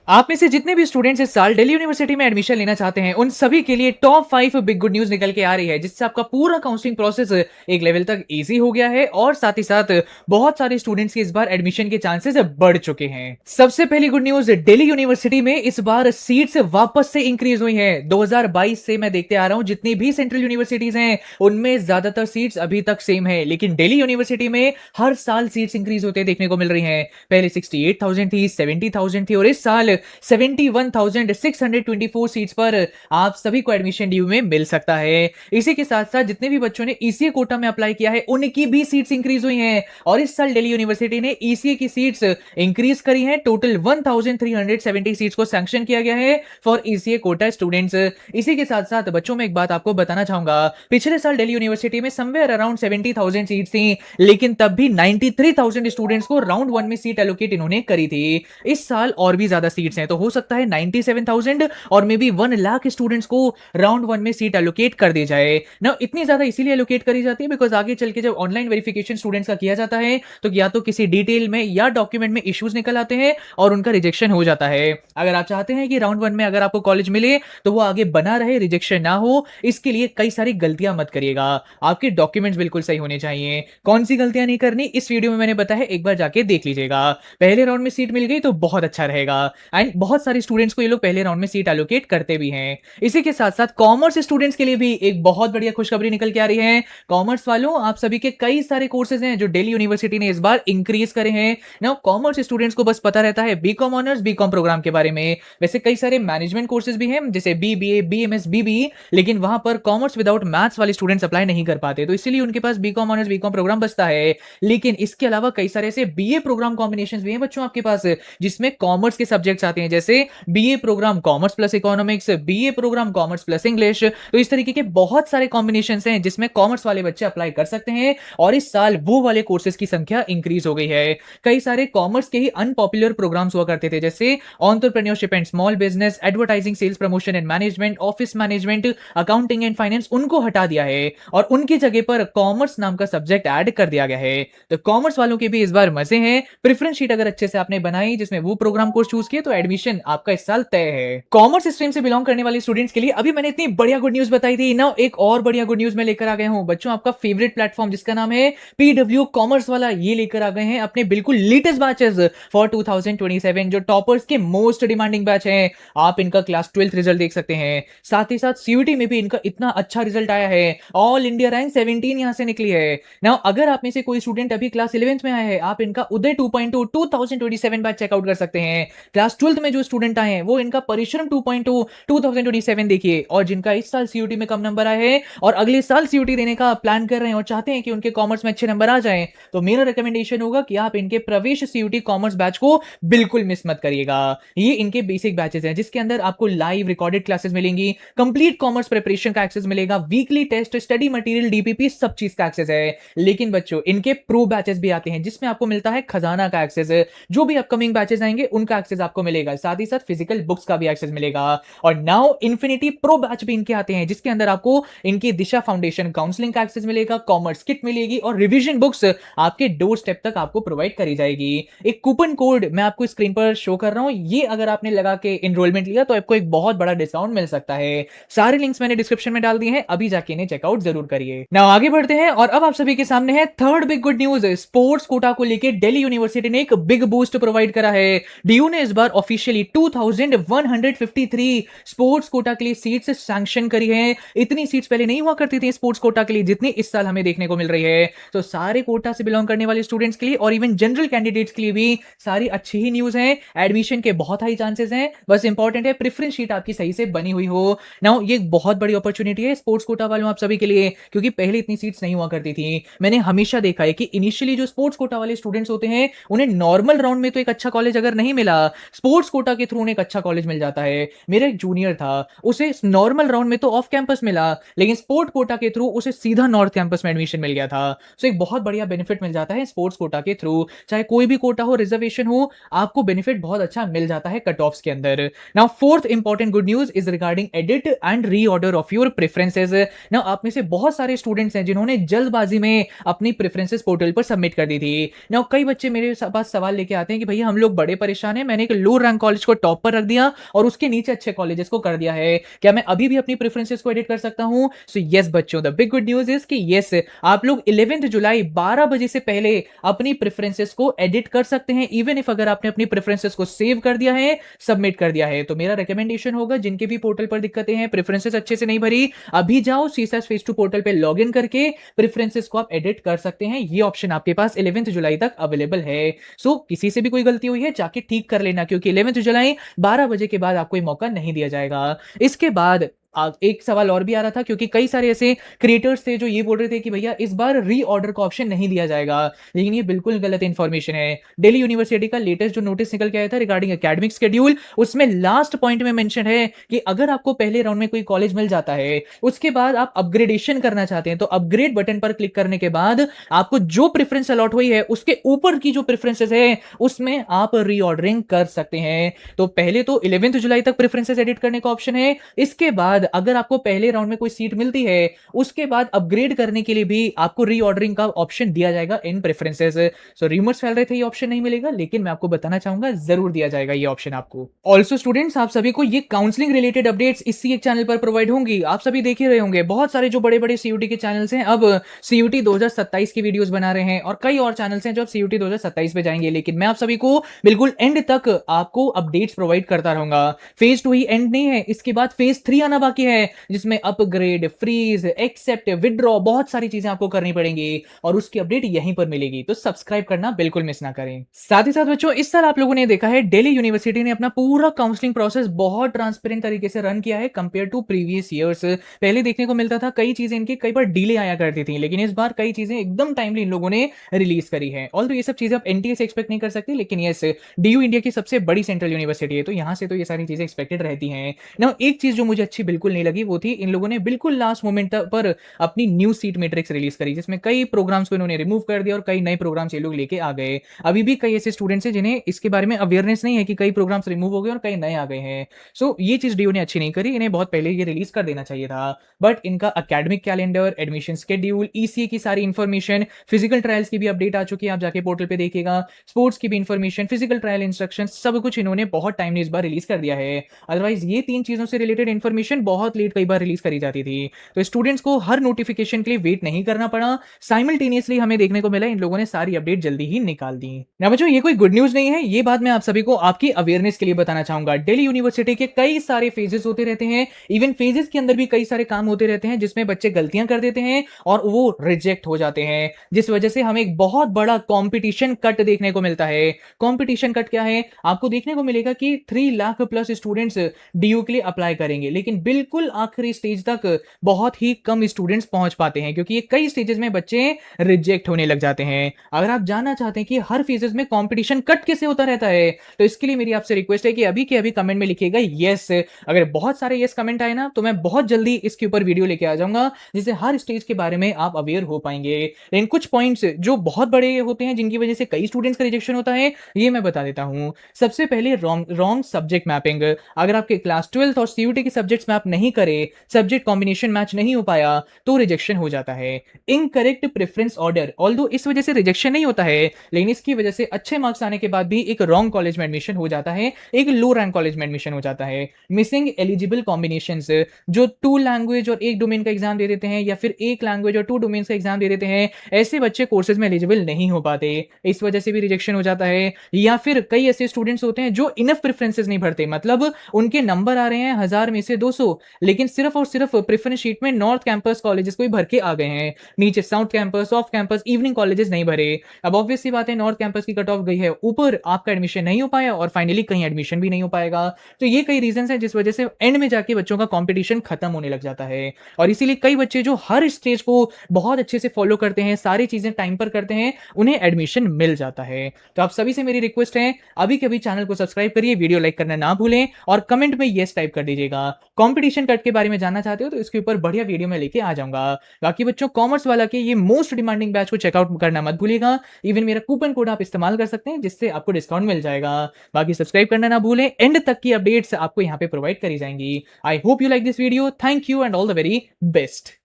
आप में से जितने भी स्टूडेंट्स इस साल दिल्ली यूनिवर्सिटी में एडमिशन लेना चाहते हैं, उन सभी के लिए टॉप 5 बिग गुड न्यूज़ निकल के आ रही है, जिससे आपका पूरा काउंसलिंग प्रोसेस एक लेवल तक ईज़ी हो गया है और साथ ही साथ बहुत सारे स्टूडेंट्स के इस बार एडमिशन के चांसेस बढ़ चुके हैं। सबसे पहली गुड न्यूज़, दिल्ली यूनिवर्सिटी में इस बार सीट्स वापस से इंक्रीज हुई हैं। 2022 से मैं देखते आ रहा हूं, जितनी भी सेंट्रल यूनिवर्सिटीज हैं, उनमें ज्यादातर सीट्स अभी तक सेम है, लेकिन दिल्ली यूनिवर्सिटी में हर साल सीट्स इंक्रीज होते देखने को मिल रही हैं। पहले 68,000 थी, 70,000 थी और इस साल 71,624 सीट्स पर आप सभी को एडमिशन ड्यू में मिल सकता है। इसी के साथ साथ जितने भी बच्चों ने ईसीए कोटा में अप्लाई किया है, उनकी भी सीट्स इंक्रीज हुई हैं और इस साल दिल्ली यूनिवर्सिटी ने ईसीए की सीट्स इंक्रीज करी हैं। टोटल 1370 सीट्स को सैंक्शन किया गया है फॉर ईसीए कोटा स्टूडेंट्स। इसी के साथ साथ बच्चों में एक बात आपको बताना चाहूंगा, पिछले साल दिल्ली यूनिवर्सिटी में समवेयर अराउंड 70,000 सीट्स थी, लेकिन तब भी 93,000 स्टूडेंट्स को राउंड वन में सीट एलोकेट इन्होंने करी थी। इस साल और भी ज्यादा सीट्स हैं, तो हो सकता है 97,000 और मे बी 1 लाख स्टूडेंट्स को राउंड वन में सीट एलोकेट कर दी जाए ना। इतनी ज्यादा इसीलिए एलोकेट करी जाती है बिकॉज आगे चल के जब ऑनलाइन वेरिफिकेशन स्टूडेंट्स का किया जाता है, तो या तो किसी डिटेल में या डॉक्यूमेंट में इश्यूज निकल आते हैं और उनका रिजेक्शन हो जाता है। अगर आप चाहते हैं कि राउंड वन में अगर आपको कॉलेज मिले तो वो आगे बना रहे, रिजेक्शन ना हो, इसके लिए कई सारी गलतियां मत करिएगा। आपके डॉक्यूमेंट्स बिल्कुल सही होने चाहिए। कौन सी गलतियां नहीं करनी, इस वीडियो में मैंने बताया, एक बार जाके देख लीजिएगा। पहले राउंड में सीट मिल गई तो बहुत अच्छा रहेगा एंड बहुत सारे स्टूडेंट्स को ये लोग पहले राउंड में सीट एलोकेट करते भी हैं। इसी के साथ साथ कॉमर्स स्टूडेंट्स के लिए भी एक बहुत बढ़िया खुशखबरी निकल के आ रही है। कॉमर्स वालों, आप सभी के कई सारे कोर्सेज हैं जो दिल्ली यूनिवर्सिटी ने इस बार इंक्रीज करे हैं ना। कॉमर्स स्टूडेंट्स को बस पता रहता है बीकॉम ऑनर्स, बीकॉम प्रोग्राम के बारे में। वैसे कई सारे मैनेजमेंट कोर्सेज भी हैं जैसे बीबीए, बीएमएस, बीबी, लेकिन वहां पर कॉमर्स विदाउट मैथ्स वाले स्टूडेंट्स अप्लाई नहीं कर पाते, तो इसलिए उनके पास बीकॉम ऑनर्स, बीकॉम प्रोग्राम बचता है। लेकिन इसके अलावा कई सारे ऐसे बीए प्रोग्राम कॉम्बिनेशंस भी हैं बच्चों आपके पास, जिसमें कॉमर्स के सब्जेक्ट्स आते हैं, जैसे BA programme commerce plus economics, BA programme commerce plus English. तो इस तरीके के बहुत सारे कॉम्बिनेशंस हैं जिसमें कॉमर्स वाले बच्चे अप्लाई कर सकते हैं और इस साल वो वाले कोर्सेज की संख्या इंक्रीज हो गई है। कई सारे कॉमर्स के ही अनपॉपुलर प्रोग्राम्स हुआ करते थे, जैसे entrepreneurship and small business, advertising, sales promotion and management, office management, accounting and finance, उनको हटा दिया है और उनकी जगह पर कॉमर्स नाम का सब्जेक्ट ऐड कर दिया गया है। तो कॉमर्स वालों के भी इस बार मजे हैं। प्रेफरेंस शीट अगर अच्छे से आपने बनाई जिसमें वो प्रोग्राम कोर्स चूज किए, तो एडमिशन आपका इस साल तय है। कॉमर्स स्ट्रीम से बिलोंग करने वाले स्टूडेंट्स के लिए अभी मैंने इतनी बढ़िया गुड न्यूज बताई थी ना, एक और बढ़िया गुड न्यूज मैं लेकर आ गया हूं बच्चों। आपका फेवरेट प्लेटफॉर्म जिसका नाम है पीडब्ल्यू कॉमर्स वाला, ये लेकर आ गए हैं अपने बिल्कुल लेटेस्ट बैचेस फॉर 2027, जो टॉपर्स के मोस्ट डिमांडिंग बैच हैं। आप इनका क्लास 12th रिजल्ट देख सकते हैं, साथ ही साथ सीयूटी में भी इनका इतना अच्छा रिजल्ट आया है, ऑल इंडिया रैंक 17 यहां से निकली है ना। अगर आप में से कोई स्टूडेंट अभी क्लास 11th में आया है, आप इनका उदय 2.2 2027 बैच चेकआउट कर सकते हैं। क्लास 12th में जो स्टूडेंट आए हैं वो इनका परिश्रम 2.2 2027 देखिए, और जिनका इस साल सीयूटी में कम नंबर आए हैं और अगले साल सीयूटी देने का प्लान कर रहे हैं और चाहते हैं कि उनके कॉमर्स में अच्छे नंबर आ जाएं, तो मेरा रिकमेंडेशन होगा कि आप इनके प्रवेश सीयूटी कॉमर्स बैच को बिल्कुल मिस मत करिएगा। ये इनके बेसिक बैचेस हैं जिसके अंदर आपको लाइव रिकॉर्डेड क्लासेस मिलेंगी, कंप्लीट कॉमर्स प्रिपरेशन का एक्सेस मिलेगा, weekly test, study material, DPP, सब चीज का एक्सेस है। लेकिन बच्चों, इनके प्रो बैचेस भी आते हैं जिसमें आपको मिलता है खजाना का एक्सेस, जो भी अपकमिंग बैचेस आएंगे उनका एक्सेस आपको मिलेगा, साथ ही साथ फिजिकल बुक्स का भी एक्सेस मिलेगा। और नाउ इन्फिनिटी प्रो बैच भी इनके आते हैं जिसके अंदर आपको इनकी दिशा फाउंडेशन काउंसलिंग का एक्सेस मिलेगा, कॉमर्स किट मिलेगी और रिवीजन बुक्स आपके डोर स्टेप तक आपको प्रोवाइड करी जाएगी। एक कूपन कोड मैं आपको स्क्रीन पर शो कर रहा हूं, ये अगर आपने लगा के एनरोलमेंट लिया तो आपको एक बहुत बड़ा डिस्काउंट मिल सकता है। सारे लिंक्स मैंने डिस्क्रिप्शन में डाल दिए हैं, अभी जाके इन्हें चेकआउट जरूर करिए। नाउ आगे बढ़ते हैं और अब आप सभी के सामने है third big good news. Sports quota को लेकर दिल्ली यूनिवर्सिटी ने एक बिग बूस्ट प्रोवाइड करा है। डीयू ने इस बार ऑफिशियली 2153 स्पोर्ट्स कोटा के लिए सीट्स सैंक्शन करी है। इतनी सीट्स पहले नहीं हुआ करती थी स्पोर्ट्स कोटा के लिए जितनी इस साल हमें देखने को मिल रही है। तो सारे कोटा से बिलोंग करने वाले स्टूडेंट्स के लिए और इवन जनरल कैंडिडेट्स के लिए भी सारी अच्छी ही न्यूज है। एडमिशन के बहुत हाई चांसेस हैं, बस इंपॉर्टेंट है प्रेफरेंस शीट आपकी सही से बनी हुई हो। नाउ ये एक बहुत बड़ी अपॉर्चुनिटी है स्पोर्ट्स कोटा वालों आप सभी के लिए, क्योंकि पहले इतनी सीट्स नहीं हुआ करती थी। मैंने हमेशा देखा है कि इनिशियली जो स्पोर्ट्स कोटा वाले स्टूडेंट्स होते हैं उन्हें नॉर्मल राउंड में तो एक अच्छा कॉलेज अगर नहीं मिला, स्पोर्ट्स कोटा के थ्रू उन्हें एक अच्छा कॉलेज मिल जाता है। मेरा एक जूनियर था, उसे नॉर्मल राउंड में तो ऑफ कैंपस मिला, लेकिन स्पोर्ट्स कोटा के थ्रू उसे सीधा नॉर्थ कैंपस में एडमिशन मिल गया था। सो एक बहुत बढ़िया बेनिफिट मिल जाता है स्पोर्ट्स कोटा के थ्रू, चाहे कोई भी कोटा हो, रिजर्वेशन हो, आपको बेनिफिट बहुत अच्छा मिल जाता है कट ऑफ्स के अंदर। Now fourth important good news is regarding edit and reorder of your preferences. Now आप में से बहुत सारे स्टूडेंट्स हैं जिन्होंने जल्दबाजी में अपनी प्रेफरेंसेस पोर्टल पर सबमिट कर दी थी। नाउ कई बच्चे मेरे पास सवाल लेके आते हैं कि भैया हम लोग बड़े परेशान हैं, मैंने एक लो लोअर रैंक कॉलेज को टॉप पर रख दिया और उसके नीचे अच्छे कॉलेजेस को कर दिया है। क्या मैं अभी भी अपनी प्रेफरेंसेस को एडिट कर सकता हूं? सो यस बच्चों, the big good news is कि यस, आप लोग 11 जुलाई 12 बजे से पहले अपनी प्रेफरेंसेस को एडिट कर सकते हैं, इवन इफ अगर आपने अपनी प्रेफरेंसेस को सेव कर दिया है, सबमिट कर दिया है। तो मेरा रिकमेंडेशन होगा, जिनके भी पोर्टल पर दिक्कतें हैं, प्रेफरेंसेस अच्छे से नहीं भरी, अभी जाओ सीएसएस फेज 2 पोर्टल पे लॉग इन करके प्रेफरेंसेस को आप एडिट कर सकते हैं। ये ऑप्शन आपके पास 11 जुलाई तक अवेलेबल है। सो किसी से भी कोई गलती हुई है जाके ठीक कर लेना, क्योंकि 11 जुलाई 12 बजे के बाद आपको ये मौका नहीं दिया जाएगा। इसके बाद एक सवाल और भी आ रहा था, क्योंकि कई सारे ऐसे क्रिएटर्स थे जो ये बोल रहे थे कि भैया इस बार रीऑर्डर का ऑप्शन नहीं दिया जाएगा, लेकिन ये बिल्कुल गलत इंफॉर्मेशन है। दिल्ली यूनिवर्सिटी का लेटेस्ट जो नोटिस निकल के आया था रिगार्डिंग एकेडमिक शेड्यूल, उसमें लास्ट पॉइंट में मेंशन है कि अगर आपको पहले राउंड में कोई कॉलेज मिल जाता है, उसके बाद आप अपग्रेडेशन करना चाहते हैं, तो अपग्रेड बटन पर क्लिक करने के बाद आपको जो प्रेफरेंस अलॉट हुई है उसके ऊपर की जो प्रेफरेंसेस है उसमें आप रीऑर्डरिंग कर सकते हैं। तो पहले तो 11 जुलाई तक प्रेफरेंसेस एडिट करने का ऑप्शन है। इसके बाद अगर आपको पहले राउंड में कोई सीट मिलती है, उसके बाद अपग्रेड करने के लिए भी आपको रीऑर्डरिंग का ऑप्शन दिया जाएगा इन प्रेफरेंसेस। सो रूमर्स फैल रहे थे ये ऑप्शन नहीं मिलेगा, लेकिन मैं आपको बताना चाहूंगा जरूर दिया जाएगा ये ऑप्शन आपको। ऑल्सो स्टूडेंट्स, आप सभी को ये काउंसलिंग रिलेटेड अपडेट्स इसी एक चैनल पर प्रोवाइड होंगी। आप सभी देख ही रहे होंगे, बहुत सारे जो बड़े बड़े सीयूटी के चैनल्स हैं अब सीयूटी 2027 की वीडियोस बना रहे हैं, और कई और चैनल्स हैं जो अब सीयूटी 2027 पे जाएंगे। लेकिन मैं आप सभी को बिल्कुल एंड तक आपको अपडेट्स प्रोवाइड करता रहूंगा। फेज 2 ही एंड नहीं है, इसके बाद फेज 3 आना बाकी है, जिसमें अपग्रेड, फ्रीज, एक्सेप्ट, विदड्रॉ, बहुत सारी चीजें आपको करनी पड़ेंगी, और उसकी अपडेट यहीं पर मिलेगी। तो सब्सक्राइब करना बिल्कुल मिस ना करें। साथ ही साथ बच्चों, इस साल आप लोगों ने देखा है दिल्ली यूनिवर्सिटी ने अपना पूरा काउंसलिंग प्रोसेस बहुत ट्रांसपेरेंट तरीके से रन किया है कंपेयर टू प्रीवियस ईयर्स। पहले देखने को मिलता था कई चीजें इनकी कई बार डिले आया करती थी, लेकिन इस बार कई चीजें एकदम टाइमली इन लोगों ने रिलीज करी है। ऑल्दो ये सब चीजें आप एनटीए से एक्सपेक्ट नहीं कर सकते, लेकिन यस, डीयू इंडिया की सबसे बड़ी सेंट्रल यूनिवर्सिटी है, तो यहां से तो ये सारी चीजें एक्सपेक्टेड रहती हैं ना। एक चीज जो मुझे अच्छी बिल्कुल नहीं लगी वो थी, इन लोगों ने बिल्कुल लास्ट मोमेंट पर अपनी न्यू सीट मैट्रिक्स रिलीज करी, जिसमें कई प्रोग्राम्स को इन्होंने रिमूव कर दिया और कई नए प्रोग्राम्स ये लोग लेके आ गए। अभी भी कई ऐसे स्टूडेंट्स हैं जिन्हें इसके बारे में अवेयरनेस नहीं है कि कई प्रोग्राम्स रिमूव हो गए और कई नए आ गए हैं। सो ये चीज डीयू ने अच्छी नहीं करी, इन्हें बहुत पहले ये रिलीज कर देना चाहिए था। बट इनका academic calendar, admission schedule, ECA की सारी इंफॉर्मेशन, फिजिकल ट्रायल्स की भी अपडेट आ चुकी है, आप जाके पोर्टल पे देखिएगा, स्पोर्ट्स की भी इंफॉर्मेशन, फिजिकल ट्रायल इंस्ट्रक्शन, सब कुछ इन्होंने बहुत टाइमली इस बार रिलीज कर दिया है। अदरवाइज ये तीन चीजों से रिलेटेड इंफॉर्मेशन बहुत लेट कई बार रिलीज करी जाती थी, तो स्टूडेंट्स को हर नोटिफिकेशन के लिए वेट नहीं करना पड़ा। साइमल्टेनियसली हमें देखने को मिला इन लोगों ने सारी अपडेट जल्दी ही निकाल दी। ना बच्चों, ये कोई गुड न्यूज नहीं है, ये बात मैं आप सभी को आपकी अवेयरनेस के लिए बताना चाहूंगा। दिल्ली यूनिवर्सिटी के कई सारे फेजेस होते रहते हैं, इवन फेजेस के अंदर भी कई सारे काम होते रहते हैं जिसमें बच्चे गलतियां कर देते हैं और वो रिजेक्ट हो जाते हैं, जिस वजह से हमें एक बहुत बड़ा कंपटीशन कट देखने को मिलता है। कंपटीशन कट क्या है? आपको देखने को मिलेगा कि 3 लाख प्लस स्टूडेंट्स डीयू के लिए अप्लाई करेंगे, लेकिन बिल्कुल आखिरी स्टेज तक बहुत ही कम स्टूडेंट्स पहुंच पाते हैं, क्योंकि ये कई स्टेजेस में बच्चे रिजेक्ट होने लग जाते हैं। अगर आप जानना चाहते हैं कि हर फेजेस में कंपटीशन कट कैसे होता रहता है, तो इसके लिए मेरी आपसे रिक्वेस्ट है कि अभी के अभी कमेंट में लिखिएगा यस। अगर बहुत सारे यस कमेंट आए ना, तो मैं बहुत जल्दी इसके ऊपर वीडियो लेके आ जाऊंगा, जिससे हर स्टेज के बारे में आप अवेयर हो पाएंगे। लेकिन कुछ पॉइंट्स जो बहुत बड़े होते हैं, जिनकी वजह से कई स्टूडेंट्स का रिजेक्शन होता है, ये मैं बता देता हूं। सबसे पहले रॉन्ग सब्जेक्ट मैपिंग। अगर आपके क्लास 12 और सीयूटी के सब्जेक्ट्स मैप नहीं करे, सब्जेक्ट कॉम्बिनेशन मैच नहीं हो पाया, तो रिजेक्शन हो जाता है। इनकरेक्ट प्रेफरेंस ऑर्डर, ऑल्दो इस वजह से रिजेक्शन नहीं होता है, लेकिन इसकी वजह से अच्छे मार्क्स आने के बाद भी एक रॉन्ग कॉलेज में एडमिशन हो जाता है, एक लो रैंक कॉलेज में एडमिशन हो जाता है। मिसिंग एलिजिबल कॉम्बिनेशंस, जो 2 लैंग्वेज और 1 डोमेन का एग्जाम दे देते हैं, या फिर 1 लैंग्वेज और 2 डोमेन का एग्जाम दे देते हैं, ऐसे बच्चे कोर्सेज में एलिजिबल नहीं हो पाते, इस वजह से भी रिजेक्शन हो जाता है। या फिर कई ऐसे स्टूडेंट्स होते हैं जो इनफ प्रेफरेंसेस नहीं भरते, मतलब उनके नंबर आ रहे हैं 1000 में से 200, लेकिन सिर्फ और सिर्फ प्रेफरेंस शीट में नॉर्थ कैंपस कॉलेजेस को ही भर के आ गए हैं, नीचे south campus, off campus, evening colleges नहीं भरे। अब ऑब्वियस सी बात है, नॉर्थ कैंपस की कट ऑफ गई है ऊपर, आपका एडमिशन नहीं हो पाया और फाइनली कहीं एडमिशन भी नहीं हो पाएगा। तो ये कई रीजंस हैं जिस वजह से एंड में जाके बच्चों का कंपटीशन खत्म होने लग जाता है, और इसीलिए कई बच्चे जो हर स्टेज को बहुत अच्छे से फॉलो करते हैं, सारी चीजें टाइम पर करते हैं, उन्हें एडमिशन मिल जाता है। तो आप सभी से मेरी रिक्वेस्ट है, अभी के अभी चैनल को सब्सक्राइब करिए, वीडियो लाइक करना ना भूलें, और कमेंट में यस टाइप कर दीजिएगा। कंपटीशन कट के बारे में जानना चाहते हो तो इसके ऊपर बढ़िया वीडियो में लेके आ जाऊंगा। बाकी बच्चों, कॉमर्स वाला के ये मोस्ट डिमांडिंग बैच को चेकआउट करना मत भूलिएगा, इवन मेरा कूपन कोड आप इस्तेमाल कर सकते हैं, जिससे आपको डिस्काउंट मिल जाएगा। बाकी सब्सक्राइब करना ना भूलें, एंड तक की अपडेट्स आपको यहां पे प्रोवाइड करी जाएंगी। I hope you like this video, thank you and all the very best.